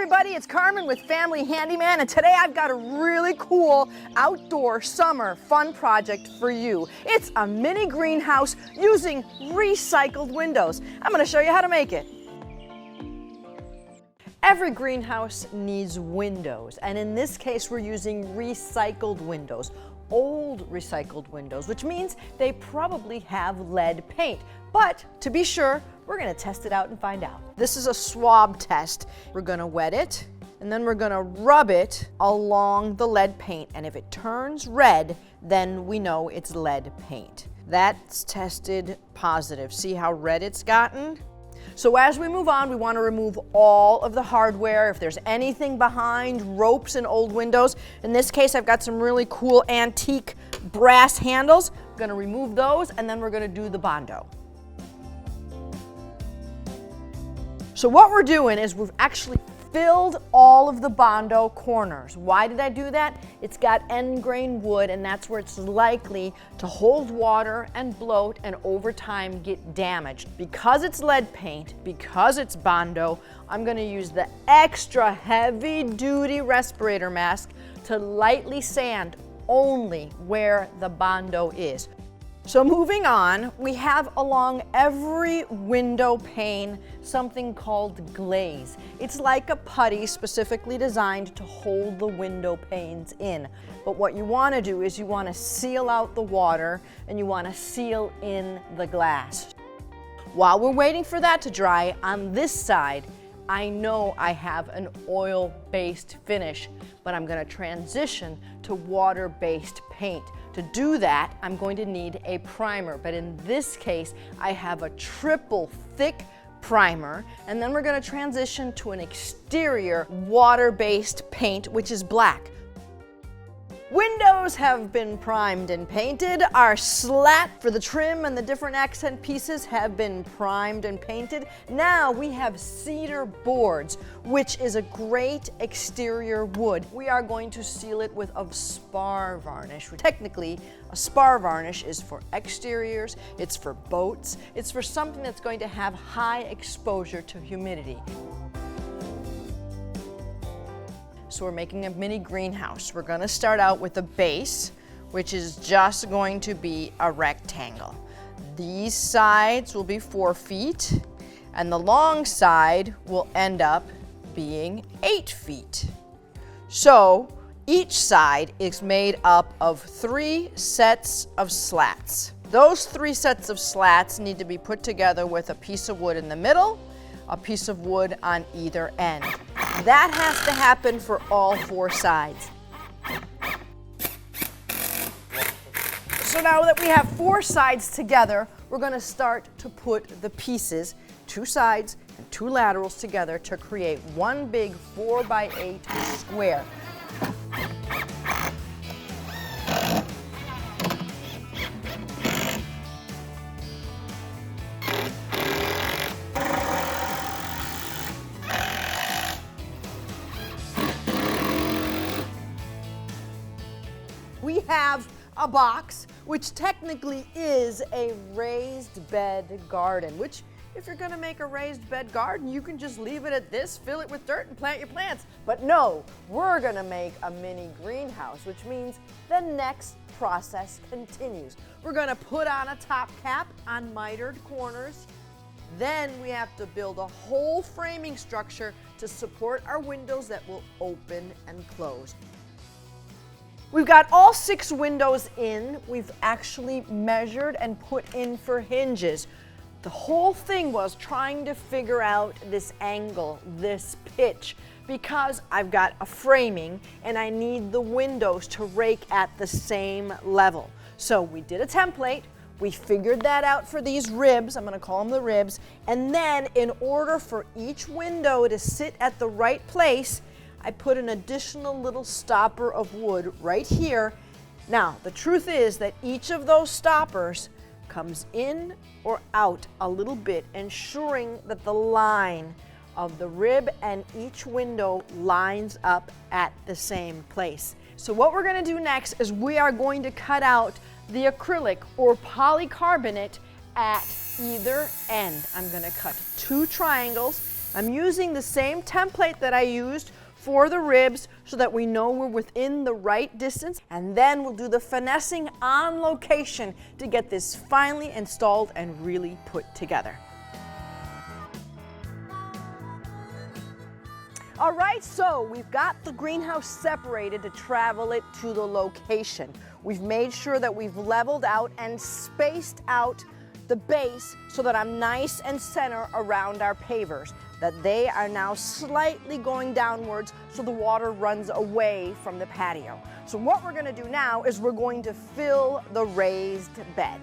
everybody, it's Carmen with Family Handyman, and today I've got a really cool outdoor summer fun project for you. It's a mini greenhouse using recycled windows. I'm going to show you how to make it. Every greenhouse needs windows, and in this case we're using recycled windows. Old recycled windows, which means they probably have lead paint. But to be sure, we're going to test it out and find out. This is a swab test. We're going to wet it, and then we're going to rub it along the lead paint, and if it turns red, then we know it's lead paint. That's tested positive. See how red it's gotten? So as we move on, we want to remove all of the hardware. If there's anything behind, ropes and old windows. In this case, I've got some really cool antique brass handles. I'm going to remove those, and then we're going to do the Bondo. So what we're doing is we've actually filled all of the Bondo corners. Why did I do that? It's got end grain wood, and that's where it's likely to hold water and bloat and over time get damaged. Because it's lead paint, because it's Bondo, I'm going to use the extra heavy duty respirator mask to lightly sand only where the Bondo is. So moving on, we have along every window pane something called glaze. It's like a putty specifically designed to hold the window panes in. But what you want to do is you want to seal out the water and you want to seal in the glass. While we're waiting for that to dry, on this side, I know I have an oil-based finish, but I'm going to transition to water-based paint. To do that, I'm going to need a primer, but in this case, I have a triple thick primer, and then we're going to transition to an exterior water-based paint, which is black. Windows have been primed and painted. Our slat for the trim and the different accent pieces have been primed and painted. Now we have cedar boards, which is a great exterior wood. We are going to seal it with a spar varnish. Technically, a spar varnish is for exteriors, it's for boats, it's for something that's going to have high exposure to humidity. So we're making a mini greenhouse. We're going to start out with a base, which is just going to be a rectangle. These sides will be 4 feet, and the long side will end up being 8 feet. So each side is made up of 3 sets of slats. Those 3 sets of slats need to be put together with a piece of wood in the middle, a piece of wood on either end. That has to happen for all 4 sides. So now that we have 4 sides together, we're going to start to put the pieces, 2 sides and 2 laterals together to create one big 4x8 square. We have a box, which technically is a raised bed garden, which if you're going to make a raised bed garden, you can just leave it at this, fill it with dirt, and plant your plants. But no, we're going to make a mini greenhouse, which means the next process continues. We're going to put on a top cap on mitered corners. Then we have to build a whole framing structure to support our windows that will open and close. We've got all 6 windows in. We've actually measured and put in for hinges. The whole thing was trying to figure out this angle, this pitch, because I've got a framing and I need the windows to rake at the same level. So we did a template. We figured that out for these ribs. I'm going to call them the ribs. And then in order for each window to sit at the right place, I put an additional little stopper of wood right here. Now, the truth is that each of those stoppers comes in or out a little bit, ensuring that the line of the rib and each window lines up at the same place. So what we're going to do next is we are going to cut out the acrylic or polycarbonate at either end. I'm going to cut 2 triangles, I'm using the same template that I used for the ribs so that we know we're within the right distance, and then we'll do the finessing on location to get this finally installed and really put together. All right, so we've got the greenhouse separated to travel it to the location. We've made sure that we've leveled out and spaced out the base so that I'm nice and center around our pavers, that they are now slightly going downwards so the water runs away from the patio. So what we're gonna do now is we're going to fill the raised bed.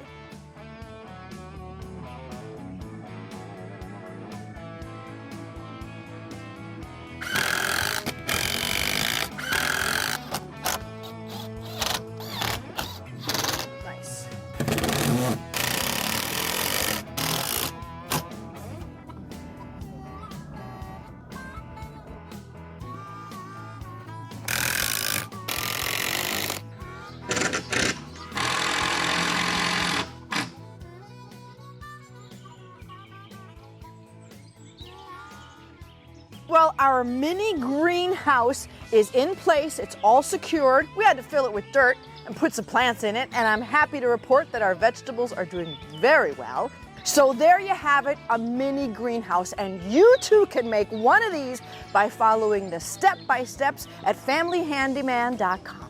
Well, our mini greenhouse is in place. It's all secured. We had to fill it with dirt and put some plants in it, and I'm happy to report that our vegetables are doing very well. So there you have it, a mini greenhouse, and you too can make one of these by following the step-by-steps at familyhandyman.com.